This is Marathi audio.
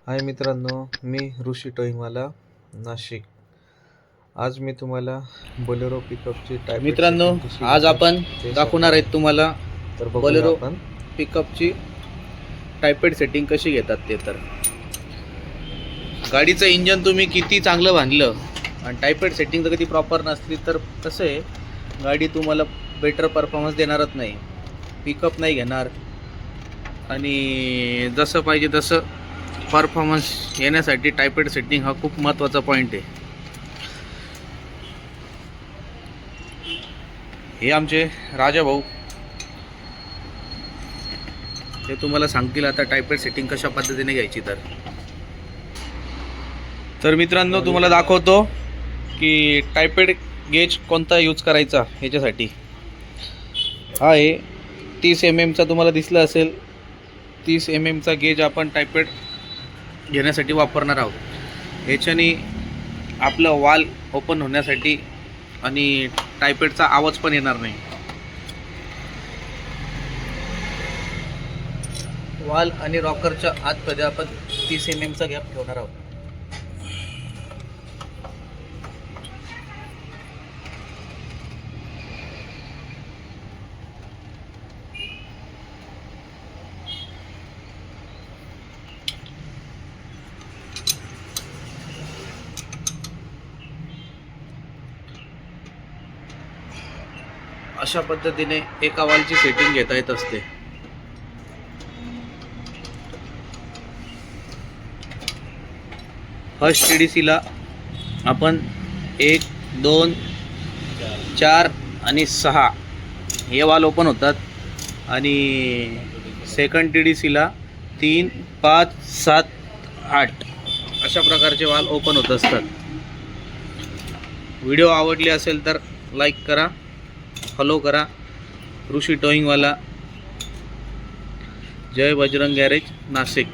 हाय मित्रांनो, मी ऋषी टोईंगवाला नाशिक. आज मी तुम्हाला बोलेरो पिकअपची टाईप मित्रांनो, आज आपण दाखवणार आहेत तुम्हाला तर बोलेरो आपण पिकअपची टायपेड सेटिंग कशी घेतात ते. तर गाडीचं इंजन तुम्ही किती चांगलं बांधलं आणि टायपेड सेटिंग जर कधी प्रॉपर नसली तर कसं आहे, गाडी तुम्हाला बेटर परफॉर्मन्स देणारच नाही, पिकअप नाही घेणार आणि जसं पाहिजे तसं परफॉर्मन्स येण्यासाठी टायपेड सेटिंग हा खूप महत्त्वाचा पॉईंट आहे. हे आमचे राजा भाऊ ते तुम्हाला सांगतील आता टायपेड सेटिंग कशा पद्धतीने घ्यायची. तर मित्रांनो, तुम्हाला दाखवतो की टायपेड गेज कोणता यूज करायचा. ह्याच्यासाठी हा आहे 30 mm चा, तुम्हाला दिसला असेल 30 mm चा गेज आपण टायपेड घेण्यासाठी वापरणार आहोत. ह्याच्याने आपलं वाल ओपन होण्यासाठी आणि टायपेडचा आवाज पण येणार नाही. वाल आणि रॉकरच्या आतमध्ये आपण 30 mm चा गॅप ठेवणार आहोत. अशा पद्धतीने एका वालची सेटिंग घेता येत असते. फर्स्ट TDCला आपण 1, 2, 4 आणि 6 हे वाल ओपन होतात आणि सेकंड TDCला 3, 5, 7, 8 अशा प्रकारचे वाल ओपन होत असतात. व्हिडिओ आवडले असेल तर लाईक करा, फॉलो करा. ऋषी टोईंगवाला. जय बजरंग गॅरेज नाशिक.